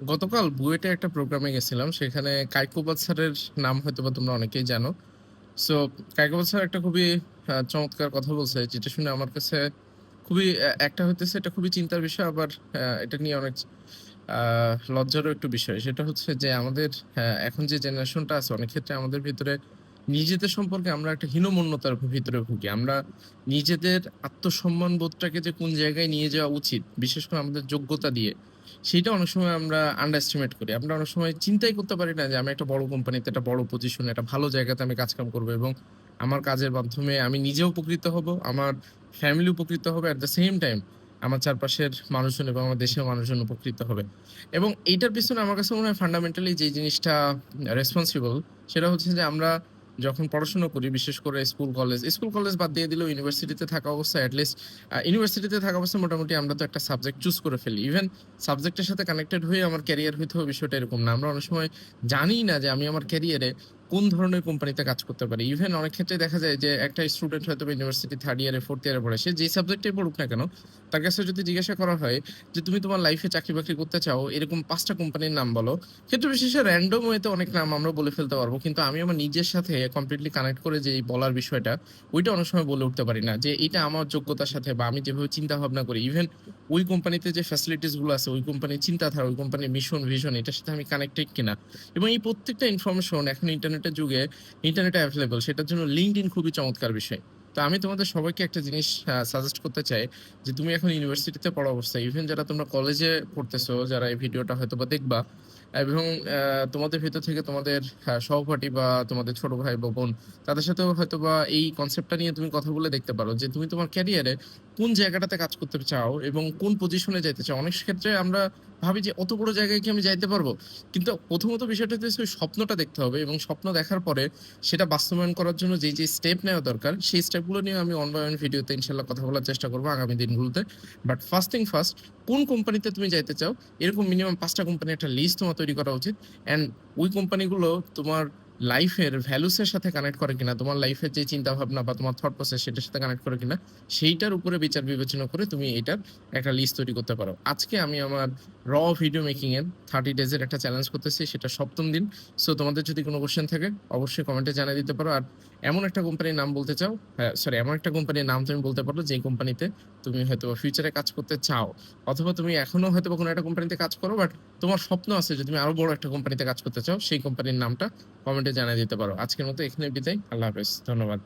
গতকাল বুয়েটে একটা প্রোগ্রামে গেছিলাম। সেখানে কাইকোবাদ স্যারের নাম হয়তোবা তোমরা অনেকেই জানো। সো কাইকোবাদ স্যার একটা খুবই চমৎকার কথা বলছে, যেটা শুনে আমার কাছে খুবই একটা হইতেছে এটা খুবই চিন্তার বিষয়, আবার এটা নিয়ে অনেক লজ্জারও একটু বিষয়। সেটা হচ্ছে যে আমাদের এখন যে জেনারেশনটা আছে অনেক ক্ষেত্রে আমাদের ভিতরে নিজেদের সম্পর্কে আমরা একটা হীনমন্যতার ভিতরে ভুগি। আমরা নিজেদের আত্মসম্মান বোধটাকে যে কোন জায়গায় নিয়ে যাওয়া উচিত, বিশেষ করে আমাদের যোগ্যতা দিয়ে, সেইটা অনেক সময় আমরা আন্ডার এস্টিমেট করি। আমরা অনেক সময় চিন্তাই করতে পারি না যে আমি একটা বড় কোম্পানিতে, একটা বড় পজিশনে, একটা ভালো জায়গাতে আমি কাজ-কাম করব এবং আমার কাজের মাধ্যমে আমি নিজেও উপকৃত হব, আমার ফ্যামিলি উপকৃত হবে, এট দ্য সেম টাইম আমার চারপাশের মানুষজন এবং আমার দেশের মানুষজন উপকৃত হবে। এবং এইটার পিছনে আমার কাছে মনে হয় ফান্ডামেন্টালি যে জিনিসটা রেসপন্সিবল, সেটা হচ্ছে যে আমরা যখন পড়াশোনা করি, বিশেষ করে স্কুল কলেজ বাদ দিয়ে দিলেও ইউনিভার্সিটিতে থাকা অবস্থায় এটলিস্ট ইউনিভার্সিটিতে থাকা অবস্থায় মোটামুটি আমরা তো একটা সাবজেক্ট চুজ করে ফেলি। ইভেন সাবজেক্টের সাথে কানেক্টেড হয়ে আমার ক্যারিয়ার হইতে হবে বিষয়টা এরকম না। আমরা অনেক সময় জানিই না যে আমি আমার ক্যারিয়ারে কোন ধরনের কোম্পানিতে কাজ করতে পারি। ইভেন অনেক ক্ষেত্রে দেখা যায় যে একটা স্টুডেন্ট হয়তো ইউনিভার্সিটি থার্ড ইয়ারে, ফোর্থ ইয়ারে পড়ে, সে যেই সাবজেক্টে পড়ুক না কেন, তার কাছে যদি জিজ্ঞাসা করা হয় যে তুমি তোমার লাইফে চাকরি-বাকরি করতে চাও, এরকম ৫ টা কোম্পানির নাম বলো। ক্ষেত্র বিশেষে র‍্যান্ডম ওয়েতে অনেক নাম আমরা বলে ফেলতে পারবো। কিন্তু আমি আমার নিজের সাথে কমপ্লিটলি কানেক্ট করে যে এই বলার বিষয়টা, ওইটা অনেক সময় বলে উঠতে পারি না। যে এটা আমার যোগ্যতার সাথে বা আমি যেভাবে চিন্তা ভাবনা করি, ইভেন ওই কোম্পানিতে যে ফ্যাসিলিটিস গুলো আছে, ওই কোম্পানির চিন্তাধারা, ওই কোম্পানির মিশন, ভিশন, এটার সাথে আমি কানেক্টেড কিনা। এবং এই প্রত্যেকটা ইনফরমেশন এখন ইন্টারনেটের যুগে ইন্টারনেটে এভেইলেবল। সেটার জন্য LinkedIn খুবই চমৎকার বিষয়। তো আমি তোমাদের সবাইকে একটা জিনিস সাজেস্ট করতে চাই যে তুমি এখন ইউনিভার্সিটিতে পড়া অবস্থায়, ইভেন যারা তোমরা কলেজে পড়তেছো, যারা এই ভিডিওটা হয়তোবা দেখবা এবং তোমাদের ভেতর থেকে তোমাদের সহপাঠী বা তোমাদের ছোট ভাই বা বোন, তাদের সাথেও হয়তোবা এই কনসেপ্টটা নিয়ে তুমি কথা বলে দেখতে পারো যে তুমি তোমার ক্যারিয়ারে কোন জায়গাটাতে কাজ করতে চাও এবং কোন পজিশনে যাইতে চাও। অনেক ক্ষেত্রে আমরা ভাবি যে অত বড় জায়গায় কি আমি যাইতে পারবো? কিন্তু প্রথমত বিষয়টা হচ্ছে ওই স্বপ্নটা দেখতে হবে এবং স্বপ্ন দেখার পরে সেটা বাস্তবায়ন করার জন্য যে স্টেপ নেওয়া দরকার, সেই স্টেপগুলো নিয়ে আমি অন বাই অন ভিডিওতে ইনশাআল্লাহ কথা বলার চেষ্টা করব আগামী দিনগুলোতে। বাট ফার্স্ট থিং ফার্স্ট, কোন কোম্পানিতে তুমি যাইতে চাও, এরকম মিনিমাম ৫ টা কোম্পানির একটা লিস্ট তোমার তৈরি করা উচিত। অ্যান্ড ওই কোম্পানিগুলো তোমার লাইফের ভ্যালুস এর সাথে কানেক্ট করে কিনা, তোমার লাইফের যে চিন্তাভাবনা বা তোমার থট প্রসেস সেটার সাথে কানেক্ট করে কিনা, সেইটার উপরে বিচার বিবেচনা করে তুমি এটার একটা লিস্ট তৈরি করতে পারো। আজকে আমি আমার ভিডিও মেকিং এর 30 ডেজের একটা চ্যালেঞ্জ করতেছি, সেটা ৭ম দিন। সো তোমাদের যদি কোনো কোয়েশ্চেন থাকে অবশ্যই কমেন্টে জানিয়ে দিতে পারো। আর এমন একটা কোম্পানির নাম বলতে চাও, সরি, এমন একটা কোম্পানির নাম তুমি বলতে পারো যে কোম্পানিতে তুমি হয়তো ফিউচারে কাজ করতে চাও। অথবা তুমি এখনো হয়তোবা কোনো একটা কোম্পানিতে কাজ করো, বাট তোমার স্বপ্ন আছে যে তুমি আরো বড় একটা কোম্পানিতে কাজ করতে চাও, সেই কোম্পানির নামটা কমেন্টে জানিয়ে দিতে পারো। আজকের মতো এখানে বিদায়। আল্লাহ হাফেজ। ধন্যবাদ।